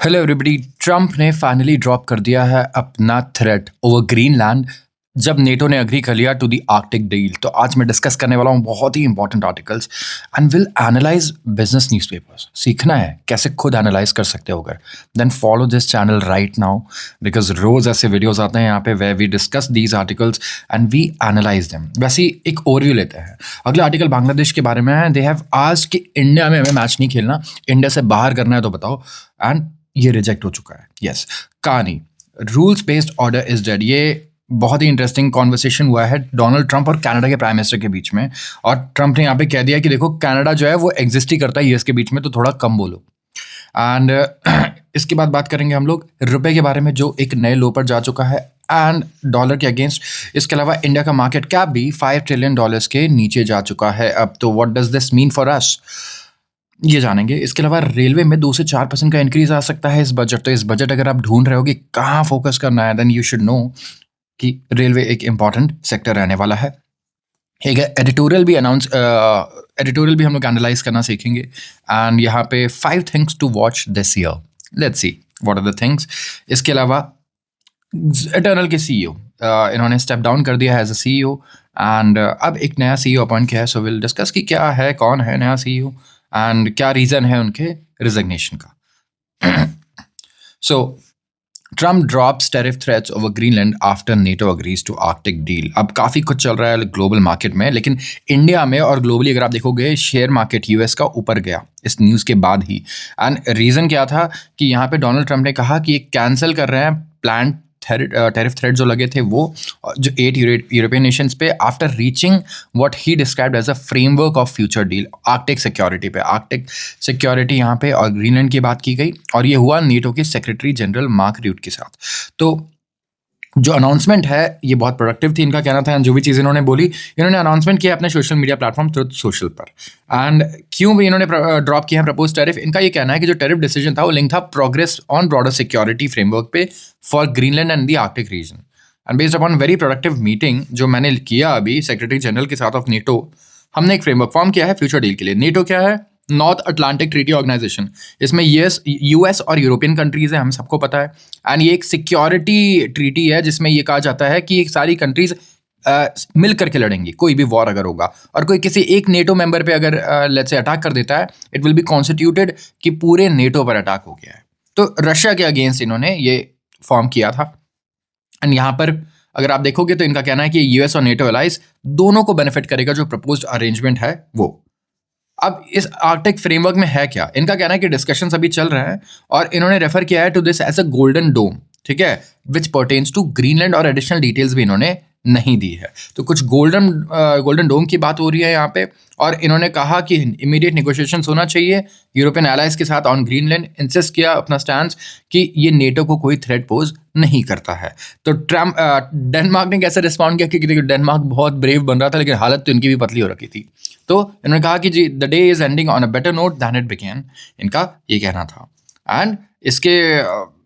Hello everybody. Trump ने finally drop कर दिया है अपना थ्रेट ओवर ग्रीनलैंड जब नेटो ने अग्री कर लिया टू द आर्कटिक डील। तो आज मैं डिस्कस करने वाला हूँ बहुत ही important articles and will analyse business newspapers. सीखना है कैसे खुद एनालाइज कर सकते हो अगर, then follow this channel right now because रोज ऐसे वीडियोस आते हैं यहाँ पे where we discuss these articles and we analyse them. वैसे ही एक ओवरव्यू लेते हैं। अगला आर्टिकल बांग्लादेश के बारे में है। दे हैव आज कि इंडिया में हमें मैच नहीं खेलना, इंडिया से बाहर करना है तो बताओ। एंड ये रिजेक्ट हो चुका है। यस, कहानी rules based order is dead. ये बहुत ही इंटरेस्टिंग कॉन्वर्सेशन हुआ है डोनाल्ड ट्रंप और कनाडा के प्राइम मिनिस्टर के बीच में। और ट्रंप ने यहाँ पे कह दिया कि देखो कनाडा जो है वो एग्जिस्ट ही करता है यूएस के बीच में, तो थोड़ा कम बोलो। एंड इसके बाद बात करेंगे हम लोग रुपए के बारे में जो एक नए लो पर जा चुका है एंड डॉलर के अगेंस्ट। इसके अलावा इंडिया का मार्केट कैप भी $5 ट्रिलियन के नीचे जा चुका है अब। तो what does this mean for us, ये जानेंगे। इसके अलावा रेलवे में 2 से 4% का इंक्रीज आ सकता है इस बजट। तो इस बजट अगर आप ढूंढ रहे हो कि कहाँ फोकस करना है, देन यू शुड नो कि रेलवे एक इंपॉर्टेंट सेक्टर रहने वाला है। एक एडिटोरियल भी हम लोग एनालाइज करना सीखेंगे। एंड यहाँ पे 5 things to watch this year, let's see what are the things. इसके अलावा इटर्नल के सीईओ इन्होंने स्टेप डाउन कर दिया है एज अ सीईओ एंड अब एक नया सीईओ अपॉइंट किया है। सो विल डिस्कस कि क्या है, कौन है नया सीईओ एंड क्या रीजन है उनके रिजिग्नेशन का। So Trump drops tariff threats over Greenland after NATO agrees to Arctic deal. अब काफ़ी कुछ चल रहा है ग्लोबल मार्केट में, लेकिन इंडिया में और ग्लोबली अगर आप देखोगे शेयर मार्केट यूएस का ऊपर गया इस न्यूज़ के बाद ही। एंड रीज़न क्या था कि यहाँ पे डोनाल्ड ट्रंप ने कहा कि ये कैंसिल कर रहे हैं प्लान टैरिफ थ्रेट जो लगे थे वो, जो 8 यूरोपियन नेशंस पे after reaching what he described as a framework of future deal Arctic security पे। आर्कटिक सिक्योरिटी यहाँ पे और ग्रीनलैंड की बात की गई और ये हुआ नेटो के सेक्रेटरी जनरल मार्क रूट के साथ। तो जो अनाउंसमेंट है ये बहुत प्रोडक्टिव थी, इनका कहना था। जो भी चीज़ इन्होंने बोली, इन्होंने अनाउंसमेंट किया अपने social media platform truth social पर। एंड क्यों भी इन्होंने ड्रॉप किया है प्रपोज टैरिफ, इनका ये कहना है कि जो टैरिफ डिसीजन था वो लिंक था progress on broader security framework पे for Greenland and the Arctic region. And based upon very productive meeting जो मैंने किया अभी सेक्रेटरी जनरल के साथ ऑफ नेटो, हमने एक फ्रेमवर्क फॉर्म किया है फ्यूचर डील के लिए। नेटो क्या है? North Atlantic Treaty Organization. इसमें यूएस और यूरोपियन कंट्रीज है, हम सबको पता है। एंड ये एक सिक्योरिटी ट्रीटी है जिसमें ये कहा जाता है कि ये सारी कंट्रीज मिल करके लड़ेंगी कोई भी वॉर अगर होगा। और कोई किसी एक नेटो मेंबर पे अगर लेट्स से अटैक कर देता है, इट विल बी कॉन्स्टिट्यूटेड कि पूरे नेटो पर अटैक हो गया है। तो रशिया के अगेंस्ट इन्होंने ये फॉर्म किया था। एंड यहाँ पर अगर आप देखोगे तो इनका कहना है कि यूएस और नेटो एलाइज दोनों को बेनिफिट करेगा जो प्रपोज्ड अरेंजमेंट है वो। अब इस आर्कटिक फ्रेमवर्क में है क्या, इनका कहना है कि डिस्कशंस अभी चल रहे हैं और इन्होंने रेफर किया है to this as a golden dome, ठीक है, विच पर्टेन्स टू ग्रीनलैंड। और एडिशनल डिटेल्स भी इन्होंने नहीं दी है। तो कुछ गोल्डन डोम की बात हो रही है यहाँ पे। और इन्होंने कहा कि इमीडिएट नेगोशिएशन होना चाहिए यूरोपियन एलाइज के साथ ऑन ग्रीनलैंड। इंसिस्ट किया अपना स्टैंड कि ये नेटो को कोई थ्रेट पोज नहीं करता है। तो ट्रम्प डेनमार्क ने कैसे रिस्पॉन्ड किया, क्योंकि देखो डेनमार्क बहुत ब्रेव बन रहा था लेकिन हालत तो इनकी भी पतली हो रखी थी। तो इन्होंने कहा कि जी the day is ending on a better note than it began, इनका ये कहना था। एंड इसके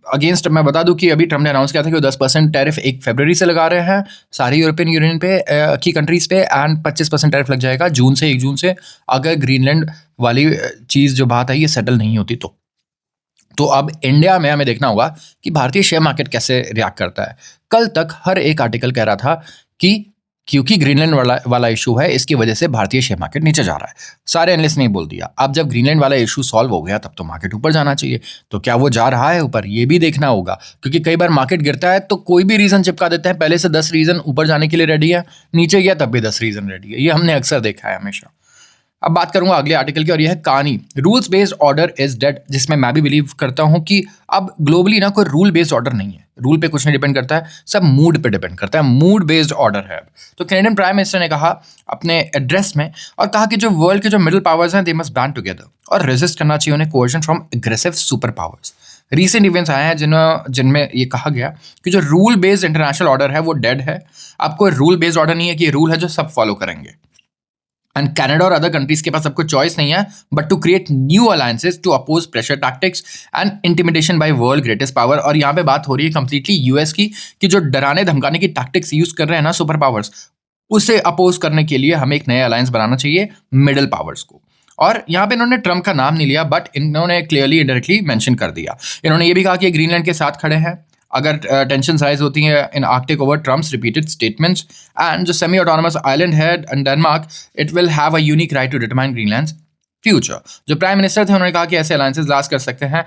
अगेंस्ट मैं बता दूं कि अभी ट्रम्प ने अनाउंस किया था कि वो 10% टैरिफ 1 फरवरी से लगा रहे हैं सारी यूरोपियन यूनियन पे की कंट्रीज पे एंड 25% टैरिफ लग जाएगा 1 जून से अगर ग्रीनलैंड वाली चीज़ जो बात है ये सेटल नहीं होती तो। तो अब इंडिया में हमें देखना होगा कि भारतीय शेयर मार्केट कैसे रिएक्ट करता है। कल तक हर एक आर्टिकल कह रहा था कि क्योंकि ग्रीनलैंड वाला इशू है इसकी वजह से भारतीय शेयर मार्केट नीचे जा रहा है। सारे एनालिस्ट ने बोल दिया अब जब ग्रीनलैंड वाला इशू सॉल्व हो गया तब तो मार्केट ऊपर जाना चाहिए। तो क्या वो जा रहा है ऊपर, ये भी देखना होगा, क्योंकि कई बार मार्केट गिरता है तो कोई भी रीजन चिपका देता है, पहले से 10 रीजन ऊपर जाने के लिए रेडी है, नीचे गया तब भी 10 रीजन रेडी है। ये हमने अक्सर देखा है हमेशा। अब बात करूंगा अगले आर्टिकल की और यह है कहानी rules based order is dead, जिसमें मैं भी बिलीव करता हूं कि अब ग्लोबली ना कोई रूल बेस्ड ऑर्डर नहीं है। रूल पे कुछ नहीं डिपेंड करता है, सब मूड पे डिपेंड करता है। मूड बेस्ड ऑर्डर है। तो कैनेडियन प्राइम मिनिस्टर ने कहा अपने एड्रेस में और कहा कि जो वर्ल्ड के जो मिडिल पावर्स हैं दे मस्ट बैंड टुगेदर और रेजिस्ट करना चाहिए उन्हें coercion from aggressive superpowers. Recent events आए हैं जिनमें ये कहा गया कि जो रूल बेस्ड इंटरनेशनल ऑर्डर है वो डेड है। अब कोई रूल बेस्ड ऑर्डर नहीं है कि ये रूल है जो सब फॉलो करेंगे। एंड कनाडा और अदर कंट्रीज के पास सबको चॉइस नहीं है but to create new alliances to oppose pressure tactics and intimidation by world greatest power. और यहाँ पे बात हो रही है कंप्लीटली यूएस की कि जो डराने धमकाने की टैक्टिक्स यूज कर रहे हैं ना सुपर पावर्स, उसे अपोज करने के लिए हमें एक नया अलायंस बनाना चाहिए मिडिल पावर्स को। और यहाँ पे इन्होंने ट्रम्प का नाम नहीं लिया, बट इन्होंने क्लियरली इनडायरेक्टली मेंशन कर दिया। इन्होंने ये भी कहा कि ये ग्रीनलैंड के साथ खड़े हैं अगर टेंशन राइज होती है in Arctic over Trump's repeated statements, and जो सेमी ऑटोनमस आइलैंड है in Denmark, it will have a unique right to determine Greenland's future. जो प्राइम मिनिस्टर थे उन्होंने कहा कि ऐसे अलायंसेस लास्ट कर सकते हैं,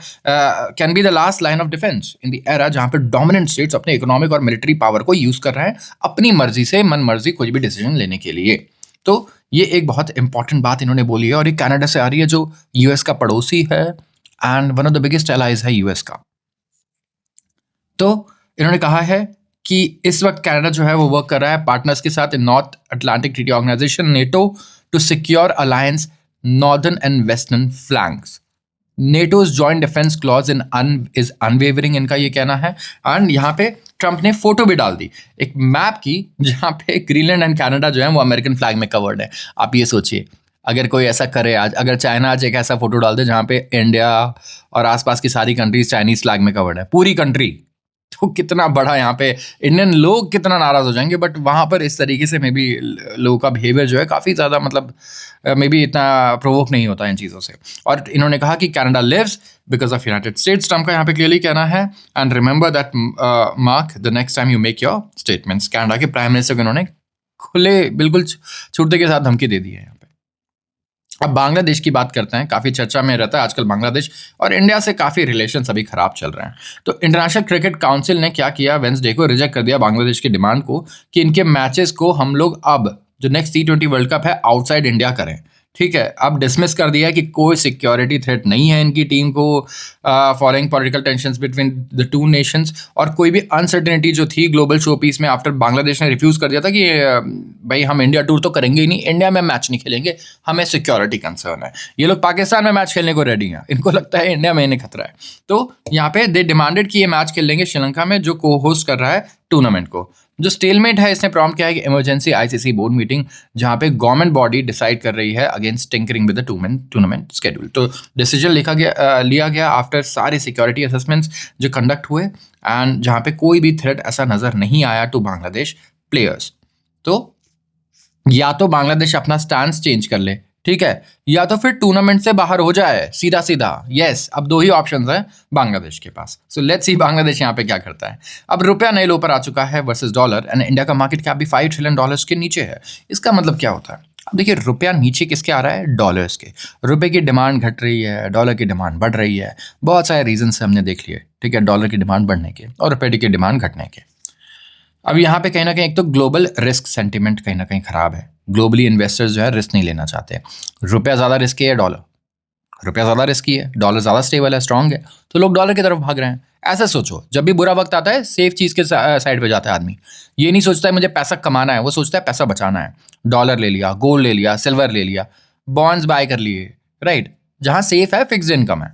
can be the last line of defence in the era जहां पे डोमिनेंट स्टेट्स अपने इकोनॉमिक और मिलिट्री पावर को यूज कर रहे हैं अपनी मर्जी से, मन मर्जी कोई भी डिसीजन लेने के लिए। तो ये एक बहुत इंपॉर्टेंट बात इन्होंने बोली है, और ये कनाडा से आ रही है जो यूएस का पड़ोसी है and one of the biggest allies है यूएस का। तो इन्होंने कहा है कि इस वक्त कनाडा जो है वो वर्क कर रहा है पार्टनर्स के साथ in North Atlantic Treaty Organization NATO to secure alliance northern and western flanks. NATO's joint defence clause is unwavering, इनका ये कहना है। एंड यहाँ पे ट्रंप ने फोटो भी डाल दी एक मैप की जहाँ पे ग्रीनलैंड एंड कनाडा जो है वो अमेरिकन फ्लैग में कवर्ड है। आप ये सोचिए अगर कोई ऐसा करे आज, अगर चाइना आज एक ऐसा फोटो डाल दे जहाँ पे इंडिया और आसपास की सारी कंट्रीज चाइनीज फ्लैग में कवर्ड है, पूरी कंट्री, तो कितना बड़ा यहाँ पे इंडियन लोग कितना नाराज हो जाएंगे। बट वहाँ पर इस तरीके से मे बी लोगों का बिहेवियर जो है काफ़ी ज़्यादा मतलब मे बी इतना प्रोवोक नहीं होता इन चीज़ों से। और इन्होंने कहा कि Canada lives because of United States, Trump का यहाँ पे क्लियरली कहना है। And remember that mark the next time you make your statements. Canada के प्राइम मिनिस्टर को इन्होंने खुले बिल्कुल छूटते के साथ धमकी दे दी है। अब बांग्लादेश की बात करते हैं, काफ़ी चर्चा में रहता है आजकल बांग्लादेश, और इंडिया से काफ़ी रिलेशन अभी खराब चल रहे हैं। तो इंटरनेशनल क्रिकेट काउंसिल ने क्या किया, वेंसडे को रिजेक्ट कर दिया बांग्लादेश की डिमांड को कि इनके मैचेस को हम लोग अब जो नेक्स्ट T20 वर्ल्ड कप है आउटसाइड इंडिया करें। ठीक है, अब डिसमिस कर दिया है कि कोई सिक्योरिटी थ्रेट नहीं है इनकी टीम को following political tensions between the two nations, और कोई भी अनसर्टेनिटी जो थी ग्लोबल शो पीस में आफ्टर बांग्लादेश ने रिफ्यूज़ कर दिया था कि भाई हम इंडिया टूर तो करेंगे ही नहीं, इंडिया में मैच नहीं खेलेंगे, हमें सिक्योरिटी कंसर्न है। ये लोग पाकिस्तान में मैच खेलने को रेडी हैं, इनको लगता है इंडिया में इन्हें खतरा है। तो यहाँ पे दे डिमांडेड कि ये मैच खेल लेंगे श्रीलंका में जो को होस्ट कर रहा है टूर्नामेंट को। जो स्टेलमेट है इसने प्रॉम्प्ट किया है कि इमरजेंसी आईसीसी बोर्ड मीटिंग जहां पे गवर्नमेंट बॉडी डिसाइड कर रही है against tinkering with the tournament schedule. तो डिसीजन लिया गया आफ्टर सारे सिक्योरिटी असेसमेंट्स जो कंडक्ट हुए, एंड जहां पे कोई भी थ्रेट ऐसा नजर नहीं आया टू बांग्लादेश प्लेयर्स। तो या तो बांग्लादेश अपना स्टैंड चेंज कर ले, ठीक है, या तो फिर टूर्नामेंट से बाहर हो जाए सीधा सीधा। यस, अब दो ही ऑप्शंस हैं बांग्लादेश के पास। सो लेट्स सी बांग्लादेश यहाँ पे क्या करता है। अब रुपया नए लो पर आ चुका है वर्सेस डॉलर, एंड इंडिया का मार्केट कैप भी $5 ट्रिलियन के नीचे है। इसका मतलब क्या होता है? अब देखिए रुपया नीचे किसके आ रहा है? डॉलर्स के। रुपये की डिमांड घट रही है, डॉलर की डिमांड बढ़ रही है। बहुत सारे रीजन हमने देख लिए, ठीक है, डॉलर की डिमांड बढ़ने के और रुपये की डिमांड घटने के। अब यहाँ पे कहीं ना कहीं एक तो ग्लोबल रिस्क सेंटिमेंट कहीं ना कहीं खराब है। ग्लोबली इन्वेस्टर्स जो है रिस्क नहीं लेना चाहते। रुपया ज़्यादा रिस्की है, रुपया ज़्यादा रिस्की है, डॉलर ज़्यादा स्टेबल है, स्ट्रांग है, तो लोग डॉलर की तरफ भाग रहे हैं। ऐसा सोचो, जब भी बुरा वक्त आता है सेफ चीज़ के साइड पे जाता है आदमी। ये नहीं सोचता है मुझे पैसा कमाना है, वो सोचता है पैसा बचाना है। डॉलर ले लिया, गोल्ड ले लिया, सिल्वर ले लिया, बॉन्ड्स बाय कर लिए, राइट, जहाँ सेफ है, फिक्स इनकम है।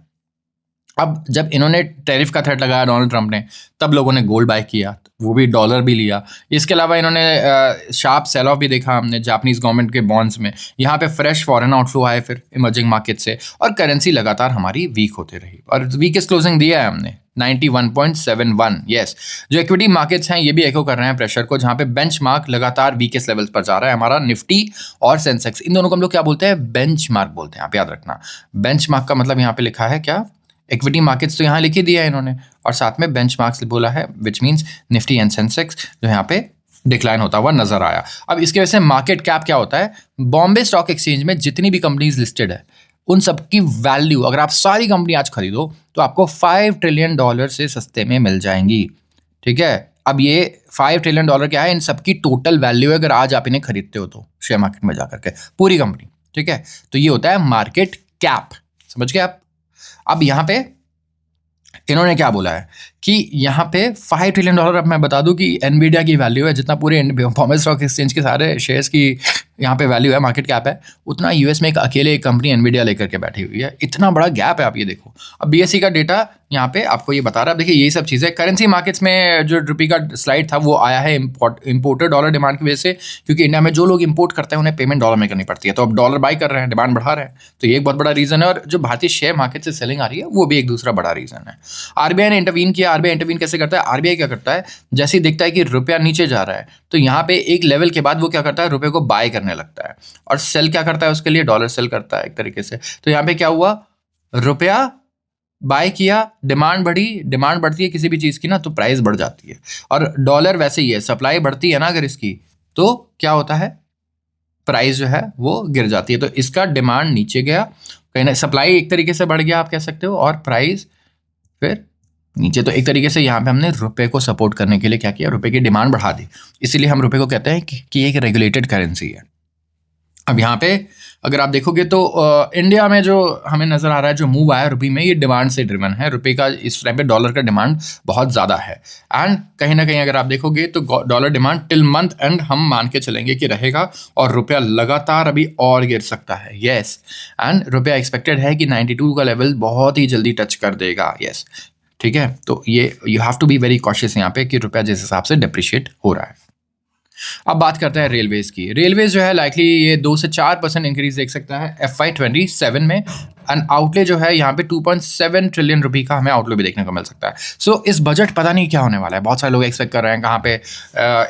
अब जब इन्होंने टैरिफ का थ्रेट लगाया डोनाल्ड ट्रंप ने, तब लोगों ने गोल्ड बाय किया, वो भी डॉलर भी लिया। इसके अलावा इन्होंने शार्प सेल ऑफ भी देखा हमने जापानीज गवर्नमेंट के बॉन्ड्स में। यहाँ पे फ्रेश फॉरेन आउटफ्लो आए फिर इमर्जिंग मार्केट से, और करेंसी लगातार हमारी वीक होती रही, और वीकेस्ट क्लोजिंग दिया है हमने 91.71। यस, जो इक्विटी मार्केट्स हैं ये भी एको कर रहे हैं प्रेशर को, जहाँ पे बेंचमार्क लगातार वीकेस्ट लेवल्स पर जा रहा है। हमारा निफ्टी और सेंसेक्स, इन दोनों को हम लोग क्या बोलते हैं? बेंचमार्क बोलते हैं। आप याद रखना, बेंचमार्क का मतलब यहाँ पे लिखा है क्या? इक्विटी मार्केट्स तो यहाँ लिख ही दिया है इन्होंने, और साथ में बेंचमार्क्स बोला है, which means Nifty and Sensex जो यहाँ पे डिक्लाइन होता हुआ नजर आया। अब इसके वजह से मार्केट कैप क्या होता है? बॉम्बे स्टॉक एक्सचेंज में जितनी भी कंपनीज लिस्टेड है उन सबकी वैल्यू, अगर आप सारी कंपनी आज खरीदो तो आपको $5 ट्रिलियन से सस्ते में मिल जाएंगी। ठीक है, अब ये $5 ट्रिलियन क्या है? इन सबकी टोटल वैल्यू है अगर आज आप इन्हें खरीदते हो तो शेयर मार्केट में जाकर के पूरी कंपनी। ठीक है, तो ये होता है मार्केट कैप, समझ गए आप? अब यहाँ पे इन्होंने क्या बोला है कि यहाँ पे $5 ट्रिलियन, अब मैं बता दूं कि एनवीडिया की वैल्यू है, जितना पूरे बॉम्बे स्टॉक एक्सचेंज के सारे शेयर्स की यहाँ पे वैल्यू है, मार्केट कैप है, उतना यूएस में एक अकेले एक कंपनी एनवीडिया लेकर के बैठी हुई है। इतना बड़ा गैप है, आप ये देखो। अब बीएसई का डेटा यहाँ पे आपको ये बता रहा है। देखिए यही सब चीज़ें करेंसी मार्केट्स में जो रुपये का स्लाइड था वो आया है इम्पोर्टर डॉलर डिमांड की वजह से, क्योंकि इंडिया में जो लोग इंपोर्ट करते हैं उन्हें पेमेंट डॉलर में करनी पड़ती है, तो अब डॉलर बाई कर रहे हैं, डिमांड बढ़ा रहे हैं, तो ये एक बहुत बड़ा रीज़न है। और जो भारतीय शेयर मार्केट से सेलिंग आ रही है वो भी एक दूसरा बड़ा रीज़न है। आरबीआई ने इंटरवीन किया आरबीआई इंटरवीन कैसे करता है? आरबीआई क्या करता है, जैसे ही देखता है कि रुपया नीचे जा रहा है तो यहाँ पे एक लेवल के बाद वो क्या करता है, रुपये को बाय करने लगता है। और सेल क्या करता है उसके लिए? डॉलर सेल करता है एक तरीके से। तो यहाँ पे क्या हुआ, रुपया बाय किया, डिमांड बढ़ी, डिमांड बढ़ती है किसी भी चीज़ की ना तो प्राइस बढ़ जाती है। और डॉलर वैसे ही है, सप्लाई बढ़ती है ना अगर इसकी, तो क्या होता है, प्राइस जो है वो गिर जाती है। तो इसका डिमांड नीचे गया, कहीं ना सप्लाई एक तरीके से बढ़ गया आप कह सकते हो, और प्राइस फिर नीचे। तो एक तरीके से यहाँ पे हमने रुपए को सपोर्ट करने के लिए क्या किया, रुपए की डिमांड बढ़ा दी। इसीलिए हम रुपए को कहते हैं कि एक रेगुलेटेड करेंसी है। अब यहाँ पे अगर आप देखोगे तो इंडिया में जो हमें नज़र आ रहा है जो मूव आया रुपये में, ये डिमांड से ड्रिवन है। रुपये का इस टाइम पे डॉलर का डिमांड बहुत ज़्यादा है, एंड कहीं ना कहीं अगर आप देखोगे तो dollar demand till month and हम मान के चलेंगे कि रहेगा, और रुपया लगातार अभी और गिर सकता है। यस, एंड रुपया एक्सपेक्टेड है कि 92 का लेवल बहुत ही जल्दी टच कर देगा। यस, ठीक है। तो ये you have to be very cautious यहाँ पे कि रुपया जिस हिसाब से डिप्रिशिएट हो रहा है। अब बात करते हैं रेलवेज की। रेलवेज जो है लाइकली ये 2 से 4% इंक्रीज देख सकता है FY27 में, एंड आउटले जो है यहाँ पे 2.7 ट्रिलियन रुपये का हमें आउटले भी देखने को मिल सकता है। सो इस बजट पता नहीं क्या होने वाला है, बहुत सारे लोग एक्सपेक्ट कर रहे हैं कहाँ पे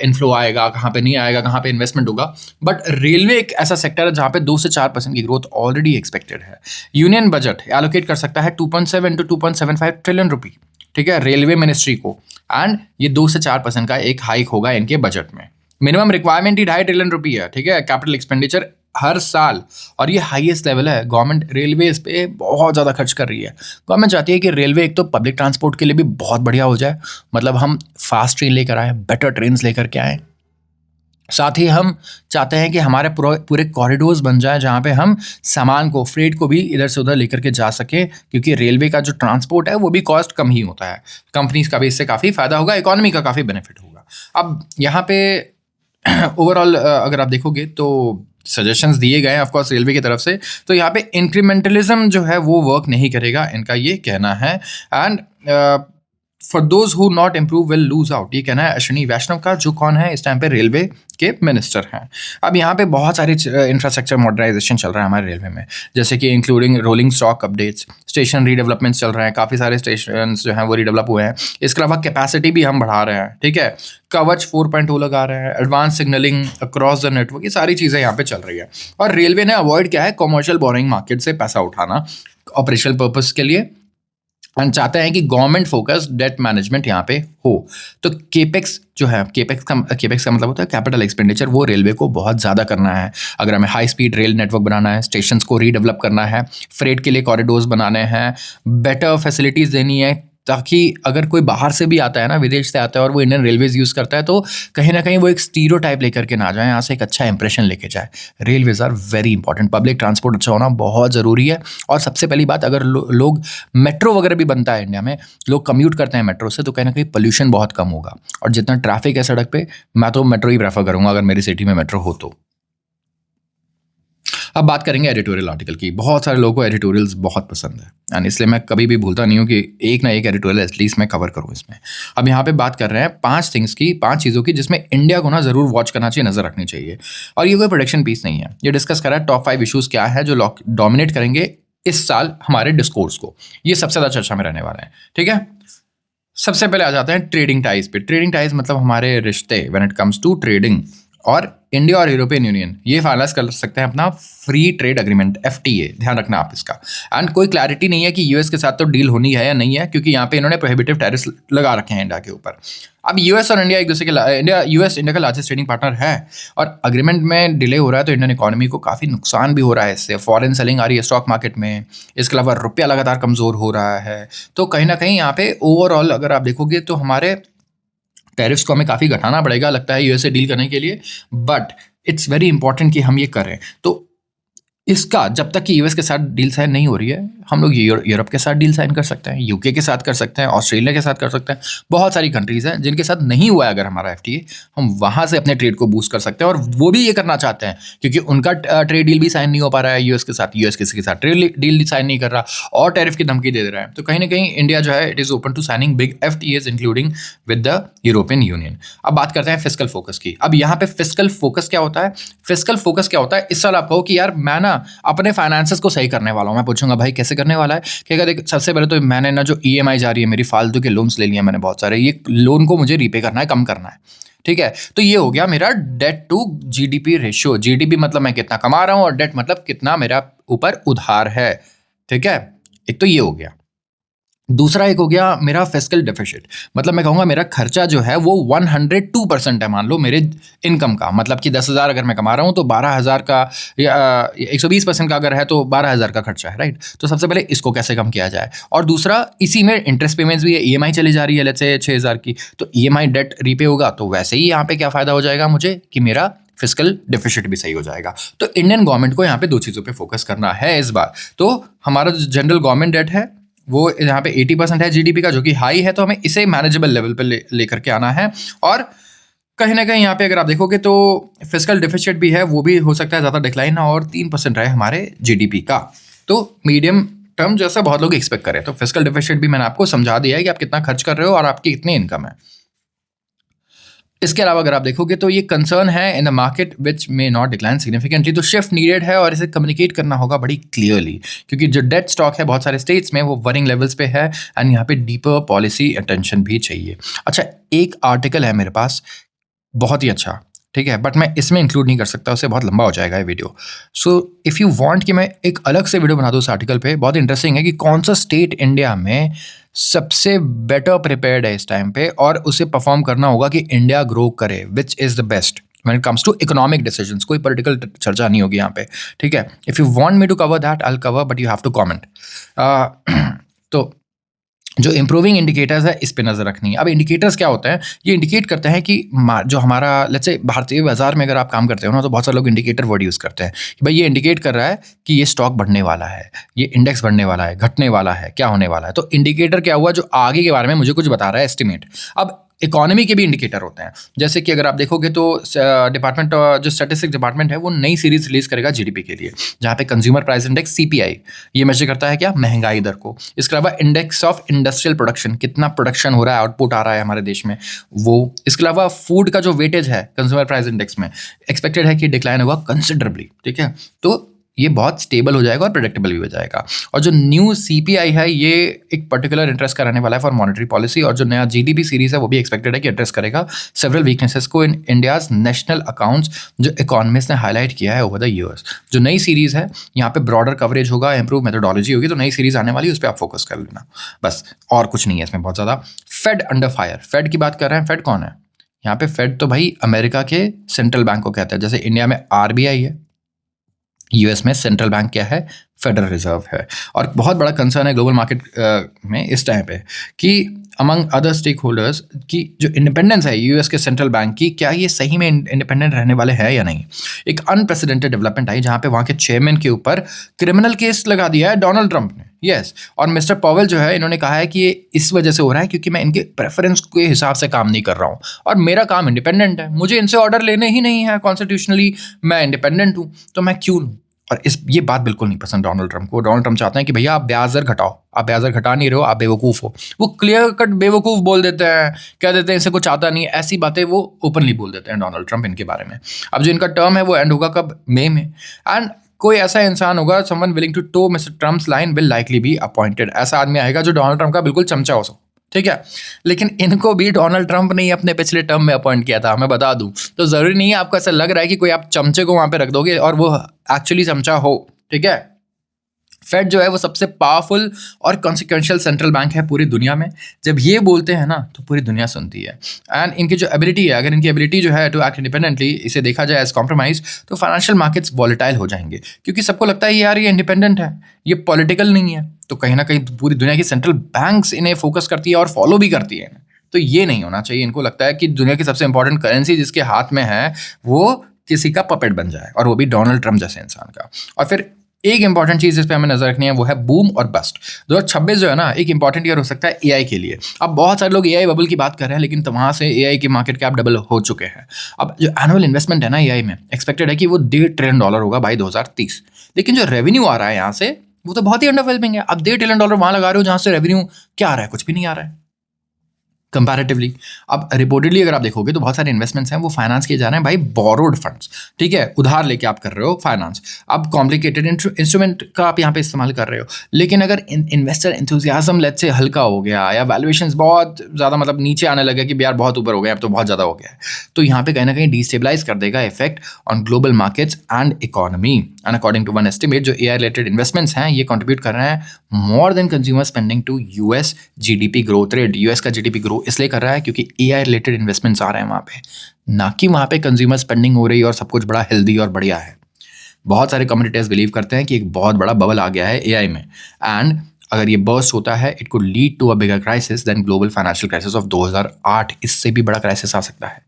इन्फ्लो आएगा, कहाँ पे नहीं आएगा, कहाँ पे इन्वेस्टमेंट होगा। बट रेलवे एक ऐसा सेक्टर है जहाँ पे 2 से 4% की ग्रोथ ऑलरेडी एक्सपेक्टेड है। यूनियन बजट एलोकेट कर सकता है 2.7 to 2.75 ट्रिलियन रुपये, ठीक है, रेलवे मिनिस्ट्री को, एंड ये 2 से 4% का एक हाइक होगा इनके बजट में। मिनिमम रिक्वायरमेंट ही 2.5 ट्रिलियन रुपये है, ठीक है, कैपिटल एक्सपेंडिचर हर साल, और ये हाईएस्ट लेवल है। गवर्नमेंट रेलवेज पे बहुत ज़्यादा खर्च कर रही है। गवर्नमेंट चाहती है कि रेलवे एक तो पब्लिक ट्रांसपोर्ट के लिए भी बहुत बढ़िया हो जाए, मतलब हम फास्ट ट्रेन लेकर आएँ, बेटर ट्रेन लेकर के आएँ। साथ ही हम चाहते हैं कि हमारे पूरे कॉरिडोर्स बन जाए जहाँ पे हम सामान को, फ्रेट को भी इधर से उधर लेकर के जा सके, क्योंकि रेलवे का जो ट्रांसपोर्ट है वो भी कॉस्ट कम ही होता है। कंपनीज का भी इससे काफ़ी फायदा होगा, इकोनॉमी का काफ़ी बेनिफिट होगा। अब यहाँ पे ओवरऑल अगर आप देखोगे तो सजेशंस दिए गए हैं ऑफकोर्स रेलवे की तरफ से, तो यहाँ पे इंक्रीमेंटलिज्म जो है वो वर्क नहीं करेगा, इनका ये कहना है। And for those who not improve will lose out, ये कहना है अश्विनी वैष्णव का, जो कौन है इस टाइम पे रेलवे के मिनिस्टर हैं। अब यहाँ पे बहुत सारे इंफ्रास्ट्रक्चर मॉडर्नाइजेशन चल रहा है हमारे रेलवे में, जैसे कि including rolling stock updates, station redevelopments चल रहे हैं, काफ़ी सारे स्टेशन जो हैं वो रीडेवलप हुए हैं। इसके अलावा कैपेसिटी भी हम बढ़ा रहे हैं, ठीक है, कवच 4.0 लगा रहे हैं, advance signalling across the network, ये सारी चीज़ें यहाँ पे चल रही है। और रेलवे ने अवॉइड किया है कॉमर्शियल बोरिंग मार्केट से पैसा उठाना ऑपरेशनल पर्पज के लिए, एंड चाहते हैं कि गवर्नमेंट फोकस डेट मैनेजमेंट यहाँ पे हो। तो केपेक्स जो है, केपेक्स का मतलब होता है कैपिटल एक्सपेंडिचर, वो रेलवे को बहुत ज़्यादा करना है। अगर हमें हाई स्पीड रेल नेटवर्क बनाना है, स्टेशंस को रीडेवलप करना है, फ्रेट के लिए कॉरिडोर्स बनाने हैं, बेटर फैसिलिटीज़ देनी है, ताकि अगर कोई बाहर से भी आता है ना, विदेश से आता है और वो इंडियन रेलवेज यूज़ करता है, तो कहीं ना कहीं वो एक स्टीरियोटाइप लेकर के ना जाए, यहाँ से एक अच्छा इंप्रेशन लेके जाए। Railways are very important, public transport अच्छा होना बहुत ज़रूरी है। और सबसे पहली बात, अगर लोग मेट्रो वगैरह भी बनता है इंडिया में, लोग कम्यूट करते हैं मेट्रो से, तो कहीं ना कहीं पोल्यूशन बहुत कम होगा। और जितना ट्रैफिक है सड़क पर, मैं तो मेट्रो ही प्रेफर करूँगा अगर मेरी सिटी में मेट्रो हो तो। अब बात करेंगे एडिटोरियल आर्टिकल की। बहुत सारे लोगों को एडिटोरियल्स बहुत पसंद है, एंड इसलिए मैं कभी भी भूलता नहीं हूँ कि एक ना एक एडिटोरियल एटलीस्ट मैं कवर करूँ इसमें। अब यहाँ पे बात कर रहे हैं 5 थिंग्स की, 5 चीज़ों की जिसमें इंडिया को ना ज़रूर वॉच करना चाहिए, नज़र रखनी चाहिए। और ये कोई प्रोडक्शन पीस नहीं है, ये डिस्कस कर रहा है टॉप 5 इशूज़ क्या है जो डोमिनेट करेंगे इस साल हमारे डिस्कोर्स को। ये सबसे ज़्यादा चर्चा में रहने वाला है, ठीक है। सबसे पहले आ जाते हैं ट्रेडिंग टाइज पे। ट्रेडिंग टाइज मतलब हमारे रिश्ते when it comes to trading, और इंडिया और यूरोपियन यूनियन ये फाइनलाइज कर सकते हैं अपना फ्री ट्रेड एग्रीमेंट FTA, ध्यान रखना आप इसका। एंड कोई क्लैरिटी नहीं है कि यूएस के साथ तो डील होनी है या नहीं है, क्योंकि यहाँ पे इन्होंने प्रोहिबिटिव टैरिफ्स लगा रखे हैं इंडिया के ऊपर। अब यूएस और इंडिया एक दूसरे के यूएस इंडिया का लार्जेस्ट ट्रेडिंग पार्टनर है, और अग्रीमेंट में डिले हो रहा है तो इंडियन इकोनॉमी को काफ़ी नुकसान भी हो रहा है इससे। फॉरेन सेलिंग आ रही है स्टॉक मार्केट में, इसके अलावा रुपया लगातार कमज़ोर हो रहा है। तो कहीं ना कहीं यहाँ पे ओवरऑल अगर आप देखोगे तो हमारे टैरिफ्स को हमें काफ़ी घटाना पड़ेगा लगता है यूएस से डील करने के लिए, बट इट्स वेरी इंपॉर्टेंट कि हम ये करें। तो इसका जब तक कि यूएस के साथ डील साइन नहीं हो रही है, हम लोग यूरोप के साथ डील साइन कर सकते हैं, यूके के साथ कर सकते हैं, ऑस्ट्रेलिया के साथ कर सकते हैं। बहुत सारी कंट्रीज़ हैं जिनके साथ नहीं हुआ है अगर हमारा FTA, हम वहाँ से अपने ट्रेड को बूस्ट कर सकते हैं। और वो भी ये करना चाहते हैं क्योंकि उनका ट्रेड डील भी साइन नहीं हो पा रहा है यूएस के साथ, यूएस किसी के साथ ट्रेड डील साइन नहीं कर रहा और टैरिफ की धमकी दे रहा है। तो कहीं ना कहीं इंडिया जो है it is open to signing big FTAs including with the European Union. अब बात करते हैं फिस्कल फोकस की। अब यहाँ पे फिस्कल फोकस क्या होता है? फिस्कल फोकस क्या होता है? इस साल आप कहो कि यार मैं ना अपने फाइनेंसेस को सही करने वाला हूँ, मैं पूछूंगा भाई कैसे करने वाला है कि अगर देख सबसे पहले तो मैंने ना जो ईएमआई जा रही है मेरी फालतू के लोन्स ले लिए मैंने बहुत सारे, ये लोन को मुझे रीपे करना है, कम करना है, ठीक है। तो ये हो गया मेरा debt to GDP ratio. GDP मतलब मैं कितना कमा रहा हूं और डेट मतलब कितना मेरा ऊपर उधार है, ठीक है। एक तो ये हो गया। दूसरा एक हो गया मेरा फिस्कल डेफिसिट, मतलब मैं कहूँगा मेरा खर्चा जो है वो 102% है मान लो मेरे इनकम का, मतलब कि 10,000 अगर मैं कमा रहा हूँ तो 12,000 का या 120% का अगर है तो 12,000 का खर्चा है, राइट। तो सबसे पहले इसको कैसे कम किया जाए। और दूसरा इसी में इंटरेस्ट पेमेंट्स भी है, ईएमआई चली जा रही है लेट्स से 6,000 की, तो ईएमआई डेट रीपे होगा तो वैसे ही यहाँ पे क्या फ़ायदा हो जाएगा मुझे कि मेरा फिस्कल डेफिसिट भी सही हो जाएगा। तो इंडियन गवर्नमेंट को यहाँ पे 2 चीज़ों पे फोकस करना है इस बार। तो हमारा जो जनरल गवर्नमेंट डेट है वो यहाँ पे 80% है जीडीपी का, जो कि हाई है, तो हमें इसे मैनेजेबल लेवल पे लेकर के आना है। और कहीं ना कहीं यहाँ पे अगर आप देखोगे तो फिस्कल डेफिसिट भी है, वो भी हो सकता है ज़्यादा डिक्लाइन ना और 3% रहे हमारे जीडीपी का, तो मीडियम टर्म जैसा बहुत लोग एक्सपेक्ट करें। तो फिस्कल डेफिसिट भी मैंने आपको समझा दिया है कि आप कितना खर्च कर रहे हो और आपकी कितनी इनकम है। इसके अलावा अगर आप देखोगे तो ये कंसर्न है in the market which may not decline significantly, तो शिफ्ट नीडेड है और इसे कम्युनिकेट करना होगा बड़ी क्लियरली, क्योंकि जो डेट स्टॉक है बहुत सारे स्टेट्स में वो वरिंग लेवल्स पे है एंड यहाँ पे डीपर पॉलिसी अटेंशन भी चाहिए। अच्छा, एक आर्टिकल है मेरे पास बहुत ही अच्छा, ठीक है, बट मैं इसमें इंक्लूड नहीं कर सकता, उससे बहुत लंबा हो जाएगा ये video. So if you want कि मैं एक अलग से वीडियो बना दूँ उस आर्टिकल पे, बहुत इंटरेस्टिंग है कि कौन सा स्टेट इंडिया में सबसे बेटर प्रिपेयर्ड है इस टाइम पे और उसे परफॉर्म करना होगा कि इंडिया ग्रो करे, which is the best when it comes to economic decisions. कोई पॉलिटिकल चर्चा नहीं होगी यहाँ पे, ठीक है। If you want me to cover that I will cover, but you have to comment. तो जो इंप्रूविंग इंडिकेटर्स है इस पे नज़र रखनी है। अब इंडिकेटर्स क्या होते हैं, ये इंडिकेट करते हैं कि जो हमारा लेट्स से भारतीय बाजार में अगर आप काम करते हो ना, तो बहुत सारे लोग इंडिकेटर वर्ड यूज़ करते हैं कि भाई ये इंडिकेट कर रहा है कि ये स्टॉक बढ़ने वाला है, ये इंडेक्स बढ़ने वाला है, घटने वाला है, क्या होने वाला है। तो इंडिकेटर क्या हुआ, जो आगे के बारे में मुझे कुछ बता रहा है, एस्टिमेट। अब इकोनॉमी के भी इंडिकेटर होते हैं, जैसे कि अगर आप देखोगे तो डिपार्टमेंट जो स्टैटिस्टिक्स डिपार्टमेंट है वो नई सीरीज रिलीज करेगा जीडीपी के लिए, जहाँ पे कंज्यूमर प्राइस इंडेक्स सीपीआई ये मेजर करता है क्या, महंगाई दर को। इसके अलावा इंडेक्स ऑफ इंडस्ट्रियल प्रोडक्शन, कितना प्रोडक्शन हो रहा है, आउटपुट आ रहा है हमारे देश में वो। इसके अलावा फूड का जो वेटेज है कंज्यूमर प्राइस इंडेक्स में एक्सपेक्टेड है कि डिक्लाइन होगा कंसिडरेबली, ठीक है। तो ये बहुत स्टेबल हो जाएगा और प्रेडिक्टेबल भी हो जाएगा। और जो न्यू सीपीआई है ये एक पर्टिकुलर इंटरेस्ट का रहने वाला है फॉर मॉनेटरी पॉलिसी, और जो नया जीडीपी सीरीज है वो भी एक्सपेक्टेड है कि एड्रेस करेगा सेवरल वीकनेसेस को इन इंडियाज नेशनल अकाउंट्स, जो इकोनॉमिस्ट ने हाईलाइट किया है ओवर द ईयर्स। जो नई सीरीज है यहाँ पे ब्रॉडर कवरेज होगा, इंप्रूव मेथोडोलॉजी होगी, तो नई सीरीज आने वाली है, उस पर आप फोकस कर लेना बस, और कुछ नहीं है इसमें बहुत ज़्यादा। फेड अंडर फायर, फेड की बात कर रहे हैं, फेड कौन है यहाँ पे, फेड तो भाई अमेरिका के सेंट्रल बैंक को कहते हैं। जैसे इंडिया में आरबीआई है, यूएस में सेंट्रल बैंक क्या है, फेडरल रिजर्व है। और बहुत बड़ा कंसर्न है ग्लोबल मार्केट में इस टाइम पे कि अमंग अदर स्टेक होल्डर्स की जो इंडिपेंडेंस है यूएस के सेंट्रल बैंक की, क्या ये सही में इंडिपेंडेंट रहने वाले हैं या नहीं। एक अनप्रेसिडेंटेड डेवलपमेंट आई जहाँ पे वहाँ के चेयरमैन के ऊपर क्रिमिनल केस लगा दिया है डोनाल्ड ट्रंप ने, यस। और मिस्टर पॉवेल जो है इन्होंने कहा है कि ये इस वजह से हो रहा है क्योंकि मैं इनके प्रेफरेंस के हिसाब से काम नहीं कर रहा हूँ और मेरा काम इंडिपेंडेंट है, मुझे इनसे ऑर्डर लेने ही नहीं है, कॉन्स्टिट्यूशनली मैं इंडिपेंडेंट हूँ, तो मैं क्यों लूँ। और ये बात बिल्कुल नहीं पसंद डोनाल्ड ट्रंप को। डोनाल्ड ट्रंप चाहते हैं कि भैया आप ब्याज दर घटाओ, आप ब्याज दर घटा नहीं रहे हो, आप बेवकूफ़ हो। वो क्लियर कट बेवकूफ़ बोल देते हैं, कह देते हैं इसे कुछ आता नहीं है, ऐसी बातें वो ओपनली बोल देते हैं डोनाल्ड ट्रंप इनके बारे में। अब जो इनका टर्म है वो एंड होगा कब, मई में, एंड कोई ऐसा इंसान होगा, someone willing to toe mister Trump's line will likely be appointed. ऐसा आदमी आएगा जो डोनाल्ड ट्रंप का बिल्कुल चमचा हो सको, ठीक है। लेकिन इनको भी डोनाल्ड ट्रंप ने ही अपने पिछले टर्म में अपॉइंट किया था, मैं बता दूं। तो ज़रूरी नहीं है, आपको ऐसा लग रहा है कि कोई आप चमचे को वहाँ पे रख दोगे और वो एक्चुअली चमचा हो, ठीक है। फेड जो है वो सबसे पावरफुल और कॉन्सिक्वेंशियल सेंट्रल बैंक है पूरी दुनिया में। जब ये बोलते हैं ना तो पूरी दुनिया सुनती है। एंड इनकी जो एबिलिटी है, अगर इनकी एबिलिटी जो है टू एक्ट इंडिपेंडेंटली इसे देखा जाए एज कॉम्प्रोमाइज, तो फाइनेंशियल मार्केट्स वॉलेटाइल हो जाएंगे, क्योंकि सबको लगता है यार ये इंडिपेंडेंट है, ये पॉलिटिकल नहीं है। तो कहीं ना कहीं पूरी दुनिया की सेंट्रल बैंक्स इन्हें फोकस करती है और फॉलो भी करती है। तो ये नहीं होना चाहिए। इनको लगता है कि दुनिया की सबसे इंपॉर्टेंट करेंसी जिसके हाथ में है वो किसी का पपेट बन जाए, और वो भी डोनाल्ड ट्रंप जैसे इंसान का। और फिर एक इंपॉर्टेंट चीज़ इस पे हमें नजर रखनी है, वो है बूम और बस्ट। 2026 जो है ना, एक इंपॉर्टेंट ईयर हो सकता है एआई के लिए। अब बहुत सारे लोग एआई बबल की बात कर रहे हैं, लेकिन तो वहाँ से एआई की मार्केट कैप डबल हो चुके हैं। अब जो एनुअल इन्वेस्टमेंट है ना एआई में, एक्सपेक्टेड है कि वो $1.5 ट्रिलियन होगा बाई 2030। लेकिन जो रेवेन्यू आ रहा है यहाँ से वो तो बहुत ही अंडरवेलमिंग है। अब $1.5 ट्रिलियन वहाँ लगा रहे हो जहाँ से रेवेन्यू क्या आ रहा है, कुछ भी नहीं आ रहा है। कंपैरेटिवली। अब रिपोर्टेडली अगर आप देखोगे तो बहुत सारे इन्वेस्टमेंट्स हैं वो फाइनेंस किए जा रहे हैं भाई बोरोड फंड्स, ठीक है, उधार लेके आप कर रहे हो फाइनेंस। अब कॉम्प्लिकेटेड इंस्ट्रूमेंट का आप यहाँ पे इस्तेमाल कर रहे हो, लेकिन अगर इन्वेस्टर एंथुजियाज्म लेट्स से हल्का हो गया या वैल्यूएशंस बहुत ज़्यादा मतलब नीचे आने लगे कि यार बहुत ऊपर हो गया, अब तो बहुत ज़्यादा हो गया है, तो यहाँ पे कहीं ना कहीं डिस्टेबलाइज कर देगा effect on global markets and economy. And according to one estimate, जो AI रिलेटेड इन्वेस्टमेंट्स हैं ये कंट्रीब्यूट कर रहे हैं more than consumer spending to US GDP growth rate. US का GDP ग्रो इसलिए कर रहा है क्योंकि AI रिलेटेड इन्वेस्टमेंट्स आ रहे हैं वहाँ पे, ना कि वहाँ पे कंज्यूमर स्पेंडिंग हो रही है और सब कुछ बड़ा हेल्दी और बढ़िया है। बहुत सारे कम्युनिटीज बिलीव करते हैं कि एक बहुत बड़ा बबल आ गया है AI में, एंड अगर ये बर्स्ट होता है it could lead to a bigger crisis than global financial crisis of 2008। इससे भी बड़ा क्राइसिस आ सकता है,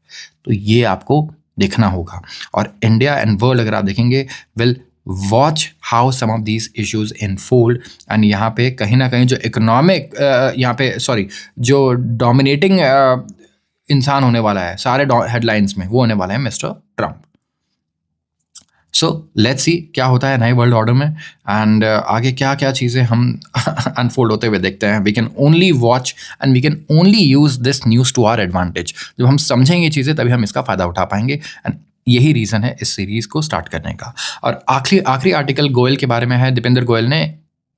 तो ये आपको देखना होगा। और इंडिया एंड वर्ल्ड अगर आप देखेंगे will watch how some of these issues unfold. And यहाँ पे कहीं ना कहीं जो इकोनॉमिक यहाँ पे सॉरी जो डोमिनेटिंग इंसान होने वाला है सारे हेडलाइंस में, वो होने वाला है mister Trump. So let's see क्या होता है नए वर्ल्ड ऑर्डर में, एंड आगे क्या क्या चीज़ें हम अनफोल्ड होते हुए देखते हैं। We can only watch and we can only use this news to our advantage. जब हम समझेंगे चीज़ें तभी हम इसका फ़ायदा उठा पाएंगे, एंड यही रीज़न है इस सीरीज़ को स्टार्ट करने का। और आखिरी आर्टिकल गोयल के बारे में है। दीपेंद्र गोयल ने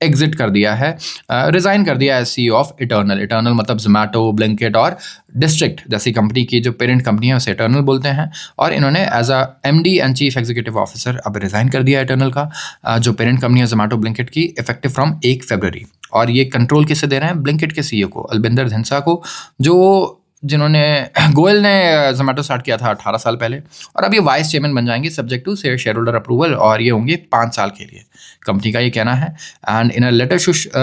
एग्जिट कर दिया है, रिज़ाइन कर दिया है CEO ऑफ इटर्नल। इटर्नल मतलब जोमेटो, ब्लिंकिट और डिस्ट्रिक्ट जैसी कंपनी की जो पेरेंट कंपनी है उसे इटर्नल बोलते हैं। और इन्होंने as a MD and chief executive officer अब रिज़ाइन कर दिया इटर्नल का, जो पेरेंट कंपनी है जोमेटो ब्लिंकिट की, इफेक्टिव फ्रॉम 1 फरवरी। और ये कंट्रोल किसे दे रहे हैं? ब्लिंकिट के CEO को, अलबिंदर धिंसा को, जिन्होंने गोयल ने जोमेटो स्टार्ट किया था 18 साल पहले, और अब ये वाइस चेयरमैन बन जाएंगे subject to shareholder approval, और ये होंगे 5 साल के लिए, कंपनी का ये कहना है। And in a letter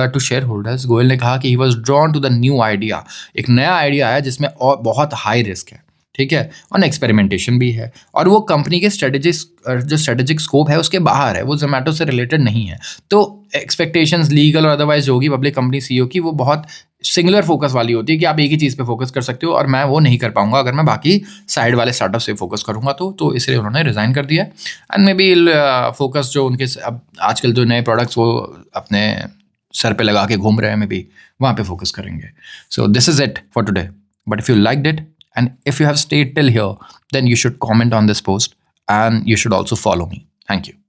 to shareholders Goyal ने कहा कि he was drawn to the new idea. एक नया आइडिया है जिसमें और बहुत हाई रिस्क है, ठीक है, और एक्सपेरिमेंटेशन भी है, और वो कंपनी के स्ट्रेटेजिक स्कोप है उसके बाहर है, वो जोमेटो से रिलेटेड नहीं है। तो एक्सपेक्टेशंस लीगल और अदरवाइज जो होगी पब्लिक कंपनी CEO की, वो बहुत सिंगुलर फोकस वाली होती है कि आप एक ही चीज़ पे फोकस कर सकते हो, और मैं वो नहीं कर पाऊंगा अगर मैं बाकी साइड वाले स्टार्टअप से फोकस करूंगा तो इसलिए उन्होंने रिज़ाइन कर दिया। एंड मे बी फोकस जो उनके अब आजकल जो नए प्रोडक्ट्स वो अपने सर पे लगा के घूम रहे हैं, मे बी वहाँ पे फोकस करेंगे। So this is it for today, but if you liked it and if you have stayed till here, then you should comment on this post and you should also follow me. Thank you.